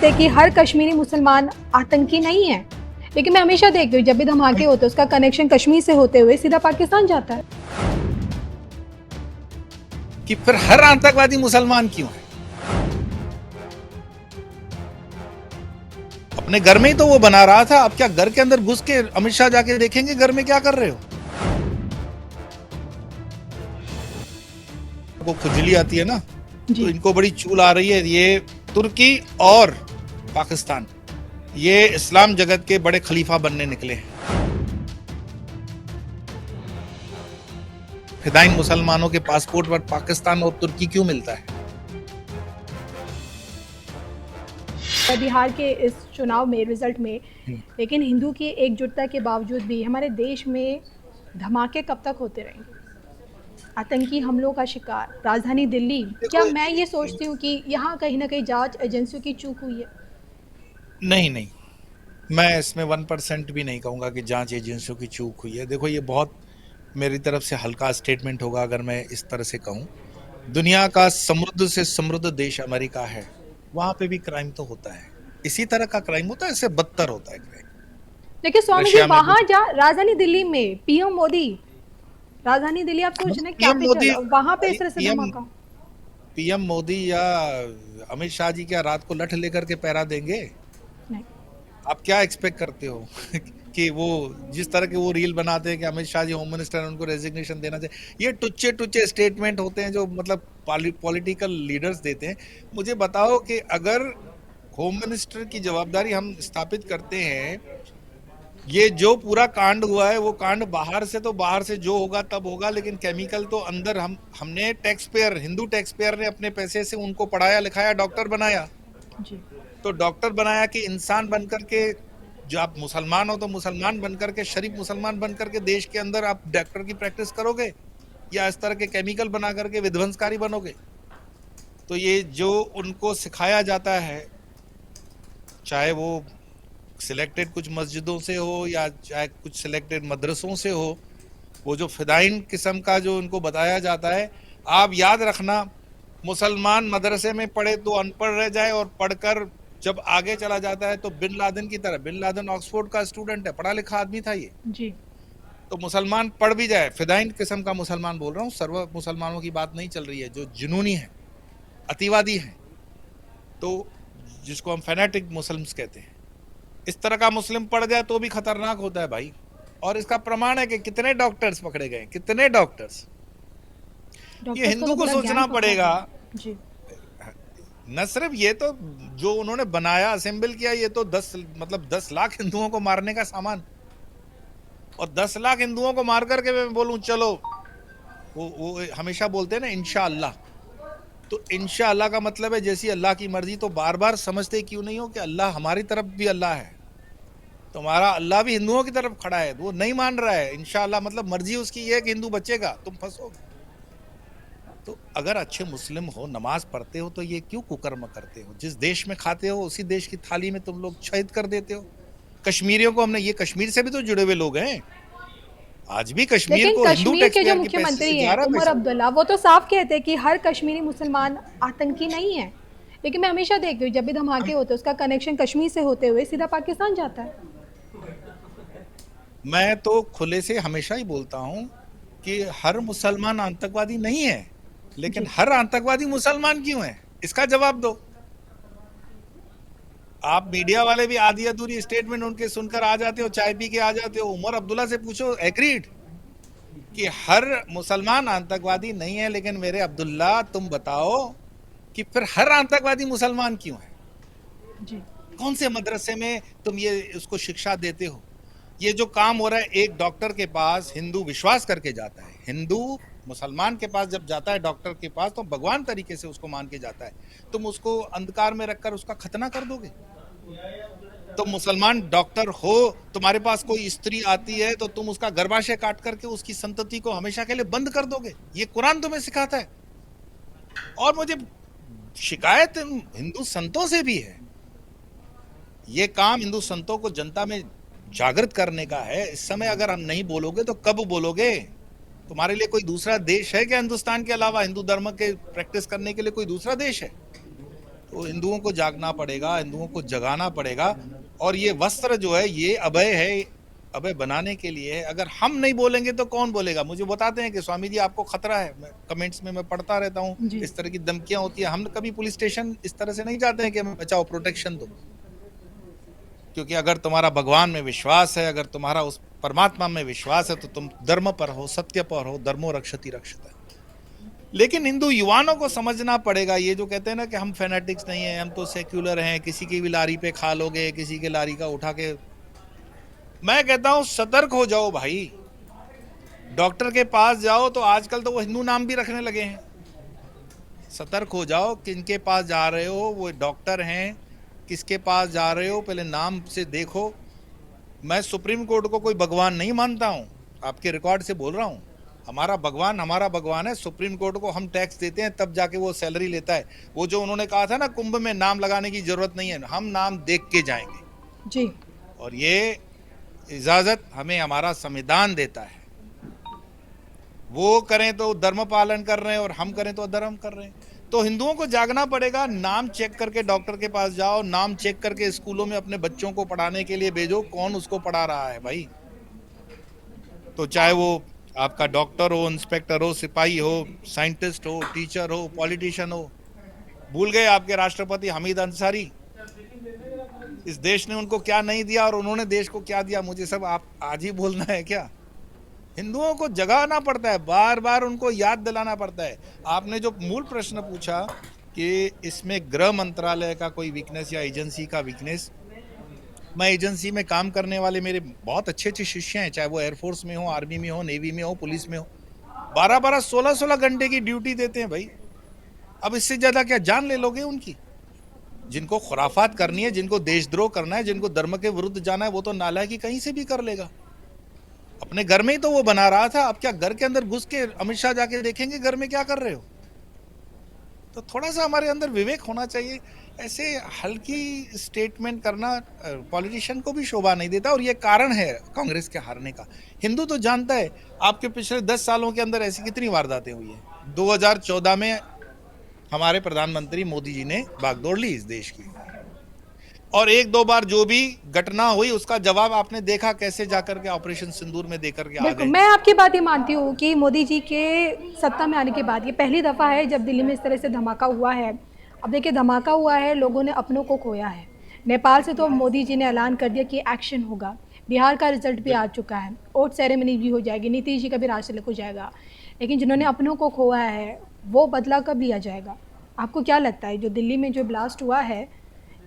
कहते हैं कि हर कश्मीरी मुसलमान आतंकी नहीं है, लेकिन मैं हमेशा देखती हूँ जब भी धमाके होते हैं उसका कनेक्शन कश्मीर से होते हुए सीधा पाकिस्तान जाता है। कि फिर हर आतंकवादी मुसलमान क्यों है? अपने घर में ही तो वो बना रहा था, अब क्या घर के अंदर घुस के अमित शाह जाके देखेंगे घर में क्या कर रहे हो? वो खुजली आती है ना, तो इनको बड़ी चूल आ रही है। ये तुर्की और पाकिस्तान, ये इस्लाम जगत के बड़े खलीफा बनने निकले हैं। फिदाइन मुसलमानों के पासपोर्ट पर पाकिस्तान और तुर्की क्यों मिलता है? बिहार के इस चुनाव में रिजल्ट में लेकिन हिंदू की एकजुटता के बावजूद भी हमारे देश में धमाके कब तक होते रहेंगे? आतंकी हमलों का शिकार राजधानी दिल्ली, क्या मैं ये सोचती हूँ कि यहाँ कहीं ना कहीं जांच एजेंसियों की चूक हुई है? नहीं, मैं इसमें 1% भी नहीं कहूंगा कि जांच एजेंसियों की चूक हुई है। देखो, ये बहुत मेरी तरफ से हल्का स्टेटमेंट होगा अगर मैं इस तरह से कहूं। दुनिया का समृद्ध से समृद्ध देश अमेरिका है, वहां पे भी क्राइम तो होता है, इसी तरह का क्राइम होता है, इससे बदतर होता है क्राइम। देखिए स्वामी जी, रशिया में वहां जा राजधानी दिल्ली में पीएम मोदी, राजधानी दिल्ली आप सोच रहे पीएम मोदी, कैपिटल, वहां पे इस तरह से धमाका। पीएम मोदी या अमित शाह जी क्या रात को लठ लेकर के पहरा देंगे? नहीं। आप क्या एक्सपेक्ट करते हो कि वो जिस तरह के वो रील बनाते हैं कि अमित शाह जी होम मिनिस्टर हैं, उनको रेजिग्नेशन देना चाहिए, ये टुच्चे टुच्चे स्टेटमेंट होते हैं जो मतलब पॉलिटिकल लीडर्स देते हैं। मुझे बताओ कि अगर होम मिनिस्टर की जवाबदारी हम स्थापित करते हैं, ये जो पूरा कांड हुआ है वो कांड बाहर से, तो बाहर से जो होगा तब होगा, लेकिन केमिकल तो अंदर हमने tax payer, Hindu tax payer ने अपने पैसे से उनको पढ़ाया लिखाया, डॉक्टर बनाया जी। तो डॉक्टर बनाया कि इंसान बनकर के, जो आप मुसलमान हो तो मुसलमान बनकर के, शरीफ मुसलमान बनकर के देश के अंदर आप डॉक्टर की प्रैक्टिस करोगे या इस तरह के केमिकल बना करके विध्वंसकारी बनोगे? तो ये जो उनको सिखाया जाता है, चाहे वो सिलेक्टेड कुछ मस्जिदों से हो या चाहे कुछ सिलेक्टेड मदरसों से हो, वो जो फिदाइन किस्म का जो उनको बताया जाता है, आप याद रखना, मुसलमान मदरसे में पढ़े तो अनपढ़ रह जाए और पढ़कर जब आगे चला जाता है तो बिन लादेन की तरह, बिन लादेन ऑक्सफोर्ड का स्टूडेंट है, पढ़ा लिखा आदमी था ये जी। तो मुसलमान पढ़ भी जाए, फिदाइन किस्म का मुसलमान बोल रहा हूँ, सर्व मुसलमानों की बात नहीं चल रही है, जो जुनूनी है, अतिवादी है, तो जिसको हम फैनेटिक मुस्लिम्स कहते हैं, इस तरह का मुस्लिम पड़ गया तो भी खतरनाक होता है भाई। और इसका प्रमाण है कि कितने डॉक्टर्स पकड़े गए, कितने डॉक्टर्स। ये हिंदू को सोचना पड़ेगा। जी। न सिर्फ ये, तो जो उन्होंने बनाया, असेंबल किया, ये तो 10 लाख हिंदुओं को मारने का सामान, और 10 लाख हिंदुओं को मार करके मैं बोलूं चलो, वो हमेशा बोलते हैं ना इंशाअल्लाह, तो इंशाअल्लाह का मतलब है जैसी अल्लाह की मर्जी। तो बार बार समझते क्यों नहीं हो कि अल्लाह हमारी तरफ भी अल्लाह है, तुम्हारा अल्लाह भी हिंदुओं की तरफ खड़ा है, वो नहीं मान रहा है। इंशाअल्लाह मतलब मर्जी उसकी ये है कि हिंदू बचेगा, तुम फंसोगे। तो अगर अच्छे मुस्लिम हो, नमाज पढ़ते हो, तो ये क्यों कुकर्म करते हो? जिस देश में खाते हो उसी देश की थाली में तुम लोग शहीद कर देते हो। कश्मीरियों को हमने, ये कश्मीर से भी तो जुड़े हुए लोग हैं, आज भी कश्मीर लेकिन को हिंदू कश्मीर टैक्स के जो पेयर के पैसे मुख्यमंत्री से जा हैं रहा उमर पैसा। अब्दुल्ला, वो तो साफ कहते हैं कि हर कश्मीरी मुसलमान आतंकी नहीं है, लेकिन मैं हमेशा देखती हूँ जब भी धमाके होते हैं उसका कनेक्शन कश्मीर से होते हुए सीधा पाकिस्तान जाता है। मैं तो खुले से हमेशा ही बोलता हूं कि हर मुसलमान आतंकवादी नहीं है, लेकिन हर आतंकवादी मुसलमान क्यों है, इसका जवाब दो। आप मीडिया वाले भी आधी अधूरी स्टेटमेंट उनके सुनकर आ जाते हो, चाय पी के आ जाते हो। उमर अब्दुल्ला से पूछो, एग्रीड कि हर मुसलमान आतंकवादी नहीं है, लेकिन मेरे अब्दुल्ला तुम बताओ कि फिर हर आतंकवादी मुसलमान क्यों है? जी। कौन से मदरसे में तुम ये उसको शिक्षा देते हो? ये जो काम हो रहा है, एक डॉक्टर के पास हिंदू विश्वास करके जाता है, हिंदू मुसलमान के पास जब जाता है डॉक्टर के पास, तो भगवान तरीके से उसको मान के जाता है। तुम उसको अंधकार में रखकर उसका खतना कर दोगे? तो मुसलमान डॉक्टर हो, तुम्हारे पास कोई स्त्री आती है तो तुम उसका गर्भाशय काट करके उसकी संतति को हमेशा के लिए बंद कर दोगे? ये कुरान तुम्हें सिखाता है। और मुझे शिकायत हिंदू संतों से भी है, ये काम हिंदू संतों को जनता में जागृत करने का है। इस समय अगर हम नहीं बोलोगे तो कब बोलोगे? तुम्हारे लिए कोई दूसरा देश है क्या हिंदुस्तान के अलावा? हिंदू धर्म के प्रैक्टिस करने के लिए कोई दूसरा देश है? तो हिंदुओं को जागना पड़ेगा, हिंदुओं को जगाना पड़ेगा। और ये वस्त्र जो है ये अभय है, अभय बनाने के लिए है। अगर हम नहीं बोलेंगे तो कौन बोलेगा? मुझे बताते हैं कि स्वामी जी आपको खतरा है, मैं कमेंट्स में मैं पढ़ता रहता हूँ, जी। इस तरह की धमकियां होती है। हम कभी पुलिस स्टेशन इस तरह से नहीं जाते हैं कि हमें बचाओ, प्रोटेक्शन दो। क्योंकि अगर तुम्हारा भगवान में विश्वास है, अगर तुम्हारा उस परमात्मा में विश्वास है, तो तुम धर्म पर हो, सत्य पर हो, धर्मो रक्षति रक्षिता। लेकिन हिंदू युवाओं को समझना पड़ेगा, ये जो कहते हैं ना कि हम फैनेटिक्स नहीं है, हम तो सेक्युलर हैं, किसी की भी लारी पे खा लोगे, किसी के लारी का उठा के। मैं कहता हूं सतर्क हो जाओ भाई। डॉक्टर के पास जाओ तो आजकल तो वो हिंदू नाम भी रखने लगे हैं। सतर्क हो जाओ, किनके पास जा रहे हो, वो डॉक्टर हैं, किसके पास जा रहे हो, पहले नाम से देखो। मैं सुप्रीम कोर्ट को कोई भगवान नहीं मानता हूं, आपके रिकॉर्ड से बोल रहा हूं। हमारा भगवान है। सुप्रीम कोर्ट को हम टैक्स देते हैं, तब जाके वो सैलरी लेता है। वो जो उन्होंने कहा था ना, कुंभ में नाम लगाने की जरूरत नहीं है, हम नाम देख के जाएंगे। जी। और ये इजाजत हमें हमारा संविधान देता है। वो करें तो धर्म पालन कर रहे हैं और हम करें तो अधर्म कर रहे हैं। तो हिंदुओं को जागना पड़ेगा। नाम चेक करके डॉक्टर के पास जाओ, नाम चेक करके स्कूलों में अपने बच्चों को पढ़ाने के लिए भेजो। कौन उसको पढ़ा रहा है भाई? तो चाहे वो आपका डॉक्टर हो, इंस्पेक्टर हो, सिपाही हो, साइंटिस्ट हो, टीचर हो, पॉलिटिशियन हो। भूल गए आपके राष्ट्रपति हमीद अंसारी? इस देश ने उनको क्या नहीं दिया और उन्होंने देश को क्या दिया? मुझे सब आप आज ही बोलना है क्या? हिंदुओं को जगाना पड़ता है, बार बार उनको याद दिलाना पड़ता है। आपने जो मूल प्रश्न पूछा कि इसमें गृह मंत्रालय का कोई वीकनेस या एजेंसी का वीकनेस, मैं एजेंसी में काम करने वाले मेरे बहुत अच्छे अच्छे शिष्य हैं, चाहे वो एयरफोर्स में हो, आर्मी में हो, नेवी में हो, पुलिस में हो, 12-12, 16-16 घंटे की ड्यूटी देते हैं भाई। अब इससे ज्यादा क्या जान ले लोगे उनकी? जिनको खुराफात करनी है, जिनको देशद्रोह करना है, जिनको धर्म के विरुद्ध जाना है, वो तो नालायकी कहीं से भी कर लेगा। अपने घर में ही तो वो बना रहा था, अब क्या घर के अंदर घुस के अमित शाह जाके देखेंगे घर में क्या कर रहे हो? तो थोड़ा सा हमारे अंदर विवेक होना चाहिए। ऐसे हल्की स्टेटमेंट करना पॉलिटिशियन को भी शोभा नहीं देता, और ये कारण है कांग्रेस के हारने का। हिंदू तो जानता है, आपके पिछले 10 सालों के अंदर ऐसी कितनी वारदातें हुई है। 2014 में हमारे प्रधानमंत्री मोदी जी ने बागडोर ली इस देश की, और एक दो बार जो भी घटना हुई उसका जवाब आपने देखा कैसे जाकर के ऑपरेशन सिंदूर में देकर के आ बिल्कुल, गए। मैं आपकी बात ये मानती हूँ कि मोदी जी के सत्ता में आने के बाद ये पहली दफ़ा है जब दिल्ली में इस तरह से धमाका हुआ है। अब देखिए, धमाका हुआ है, लोगों ने अपनों को खोया है। नेपाल से तो मोदी जी ने ऐलान कर दिया कि एक्शन होगा। बिहार का रिजल्ट भी आ चुका है, वोट सेरेमनी भी हो जाएगी, नीतीश जी का भी राजतिलक हो जाएगा। लेकिन जिन्होंने अपनों को खोया है, वो बदला कब लिया जाएगा? आपको क्या लगता है, जो दिल्ली में जो ब्लास्ट हुआ है,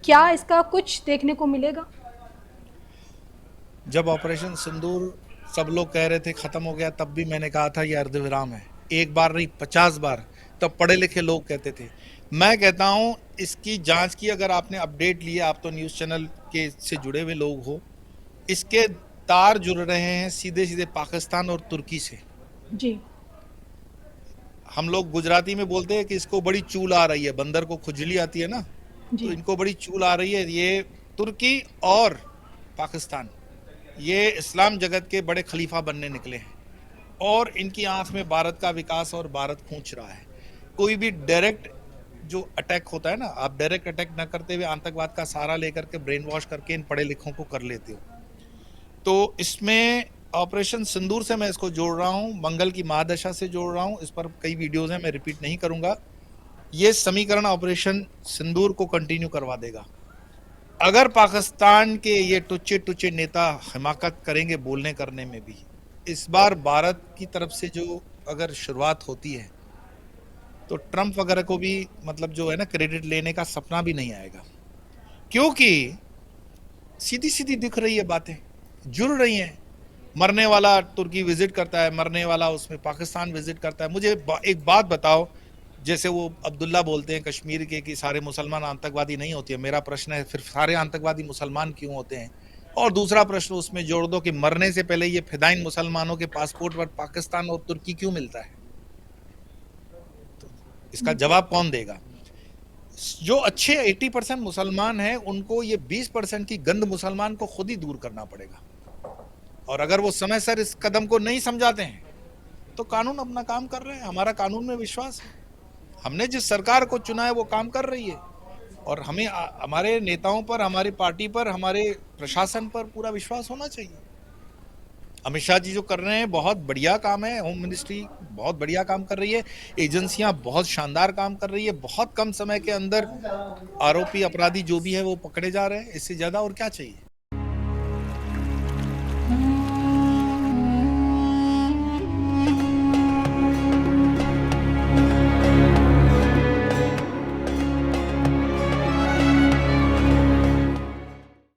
क्या इसका कुछ देखने को मिलेगा? जब ऑपरेशन सिंदूर सब लोग कह रहे थे खत्म हो गया, तब भी मैंने कहा था ये अर्धविराम है। एक बार नहीं, 50 बार। तब पढ़े लिखे लोग कहते थे। मैं कहता हूं इसकी जांच की, अगर आपने अपडेट लिए, आप तो न्यूज चैनल के से जुड़े हुए लोग हो, इसके तार जुड़ रहे हैं सीधे सीधे पाकिस्तान और तुर्की से। जी। हम लोग गुजराती में बोलते हैं कि इसको बड़ी चूल आ रही है, बंदर को खुजली आती है ना, तो जी। इनको बड़ी चूल आ रही है। ये तुर्की और पाकिस्तान, ये इस्लाम जगत के बड़े खलीफा बनने निकले हैं, और इनकी आंख में भारत का विकास और भारत खींच रहा है। कोई भी डायरेक्ट जो अटैक होता है ना, आप डायरेक्ट अटैक ना करते हुए आतंकवाद का सहारा लेकर के ब्रेन वॉश करके इन पढ़े लिखों को कर लेते हो। तो इसमें ऑपरेशन सिंदूर से मैं इसको जोड़ रहा हूं, मंगल की महादशा से जोड़ रहा हूं। इस पर कई वीडियोज हैं, मैं रिपीट नहीं करूंगा। ये समीकरण ऑपरेशन सिंदूर को कंटिन्यू करवा देगा। अगर पाकिस्तान के ये टुच्चे टुच्चे नेता हिमाकत करेंगे बोलने करने में भी, इस बार भारत की तरफ से जो अगर शुरुआत होती है, तो ट्रंप वगैरह को भी मतलब जो है ना क्रेडिट लेने का सपना भी नहीं आएगा, क्योंकि सीधी सीधी दिख रही है बातें, जुड़ रही हैं। मरने वाला तुर्की विजिट करता है, मरने वाला उसमें पाकिस्तान विजिट करता है। मुझे एक बात बताओ, जैसे वो अब्दुल्ला बोलते हैं कश्मीर के कि सारे मुसलमान आतंकवादी नहीं होते हैं। मेरा प्रश्न है, फिर सारे आतंकवादी मुसलमान क्यों होते हैं? और दूसरा प्रश्न उसमें जोड़ दो कि मरने से पहले ये फिदाइन मुसलमानों के पासपोर्ट पर पाकिस्तान और तुर्की क्यों मिलता है? तो इसका जवाब कौन देगा? जो अच्छे 80% मुसलमान हैं, उनको ये 20% की गंद मुसलमान को खुद ही दूर करना पड़ेगा। और अगर वो समय सर इस कदम को नहीं समझाते हैं, तो कानून अपना काम कर रहे हैं। हमारा कानून में विश्वास है। हमने जिस सरकार को चुना है वो काम कर रही है। और हमें हमारे नेताओं पर, हमारी पार्टी पर, हमारे प्रशासन पर पूरा विश्वास होना चाहिए। अमित शाह जी जो कर रहे हैं बहुत बढ़िया काम है, होम मिनिस्ट्री बहुत बढ़िया काम कर रही है, एजेंसियां बहुत शानदार काम कर रही है, बहुत कम समय के अंदर आरोपी अपराधी जो भी है वो पकड़े जा रहे हैं, इससे ज्यादा और क्या चाहिए।